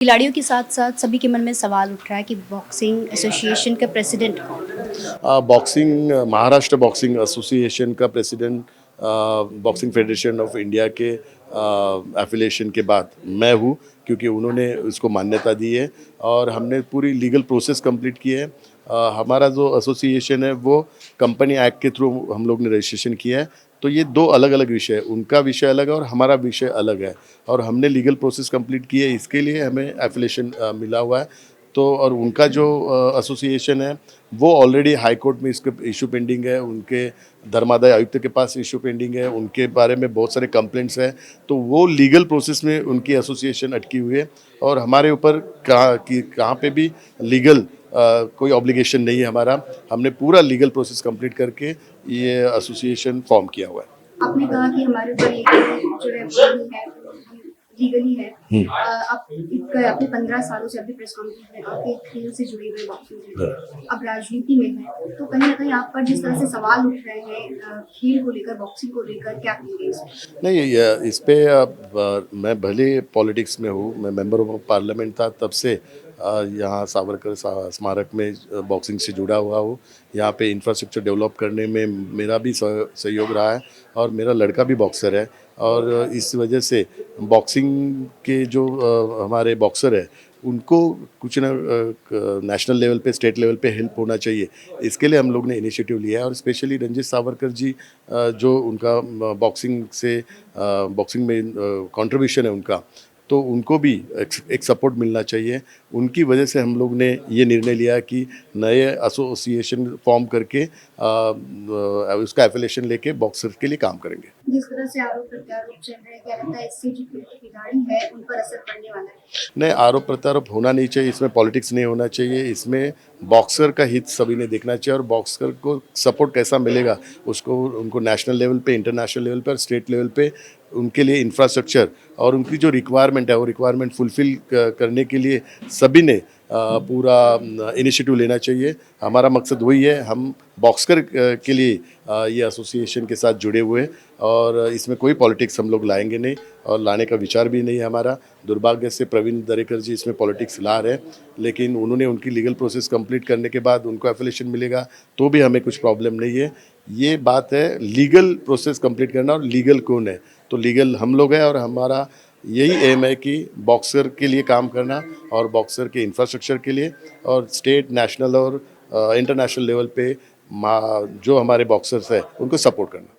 खिलाड़ियों के साथ-साथ सभी के मन में सवाल उठ रहा है कि बॉक्सिंग एसोसिएशन का प्रेसिडेंट कौन है? बॉक्सिंग महाराष्ट्र बॉक्सिंग एसोसिएशन का president boxing federation of India के एफिलिएशन के बाद मैं हूँ, क्योंकि उन्होंने इसको मान्यता दी है और हमने पूरी लीगल प्रोसेस कंप्लीट की है। हमारा जो एसोसिएशन है वो कंपनी एक्ट के थ्रू हम लोग ने रजिस्ट्रेशन किया है। तो ये दो अलग अलग विषय है, उनका विषय अलग है और हमारा विषय अलग है और हमने लीगल प्रोसेस कंप्लीट की है, इसके लिए हमें एफिलिएशन मिला हुआ है। तो और उनका जो एसोसिएशन है वो ऑलरेडी हाई कोर्ट में इसके इशू पेंडिंग है, उनके धर्मादाय आयुक्त के पास इशू पेंडिंग है, उनके बारे में बहुत सारे कंप्लेंट्स हैं। तो वो लीगल प्रोसेस में उनकी एसोसिएशन अटकी हुई है और हमारे ऊपर कहाँ पे भी लीगल कोई ऑब्लिगेशन नहीं है हमारा। हमने पूरा लीगल प्रोसेस कंप्लीट करके ये एसोसिएशन फॉर्म किया हुआ है। आपने कहा कि हमारे ऊपर लीगल जो है वो नहीं है, लीगली है। आप आपने 15 सालों से अपनी प्रेस कॉन्फ्रेंस में आपके खेल से जुड़े हुए बॉक्सिंग से अब राजनीति में है, तो कहीं ना कहीं आप पर जिस तरह से सवाल उठ रहे हैं खेल को लेकर, बॉक्सिंग को लेकर, क्या कहेंगे इस पर? नहीं, इस पे मैं भले पॉलिटिक्स में हूँ, मैं मेंबर ऑफ पार्लियामेंट था तब से यहाँ सावरकर स्मारक में बॉक्सिंग से जुड़ा हुआ हूँ। यहाँ पे इंफ्रास्ट्रक्चर डेवलप करने में मेरा भी सहयोग रहा है और मेरा लड़का भी बॉक्सर है और इस वजह से बॉक्सिंग के जो हमारे बॉक्सर है उनको कुछ ना नेशनल लेवल पे, स्टेट लेवल पे हेल्प होना चाहिए। इसके लिए हम लोग ने इनिशिएटिव लिया है और स्पेशली रंजीत सावरकर जी जो उनका बॉक्सिंग में कंट्रीब्यूशन है उनका, तो उनको भी एक सपोर्ट मिलना चाहिए। उनकी वजह से हम लोग ने ये निर्णय लिया कि नए एसोसिएशन फॉर्म करके उसका एफिलिएशन लेके बॉक्सर के लिए काम करेंगे। जिस तरह से आरोप प्रत्यारोप चल रहे हैं, क्या लगता है इससे जो खिलाड़ी है उन पर असर पड़ने वाला है? नहीं, आरोप प्रत्यारोप होना नहीं चाहिए, इसमें पॉलिटिक्स नहीं होना चाहिए, इसमें बॉक्सर का हित सभी ने देखना चाहिए और बॉक्सर को सपोर्ट कैसा मिलेगा उसको, उनको नेशनल लेवल पे, इंटरनेशनल लेवल पे और स्टेट लेवल पे उनके लिए इंफ्रास्ट्रक्चर और उनकी जो रिक्वायरमेंट है वो रिक्वायरमेंट फुलफ़िल करने के लिए सभी ने पूरा इनिशिएटिव लेना चाहिए। हमारा मकसद वही है, हम बॉक्सर के लिए ये एसोसिएशन के साथ जुड़े हुए हैं और इसमें कोई पॉलिटिक्स हम लोग लाएंगे नहीं और लाने का विचार भी नहीं है हमारा। दुर्भाग्य से प्रवीण दरेकर जी इसमें पॉलिटिक्स ला रहे हैं, लेकिन उन्होंने उनकी लीगल प्रोसेस कंप्लीट करने के बाद उनको एफिलिएशन मिलेगा तो भी हमें कुछ प्रॉब्लम नहीं है। ये बात है लीगल प्रोसेस कंप्लीट करना और लीगल कौन है, तो लीगल हम लोग हैं और हमारा यही एम है कि बॉक्सर के लिए काम करना और बॉक्सर के इंफ्रास्ट्रक्चर के लिए और स्टेट, नेशनल और इंटरनेशनल लेवल पे जो हमारे बॉक्सर्स हैं उनको सपोर्ट करना।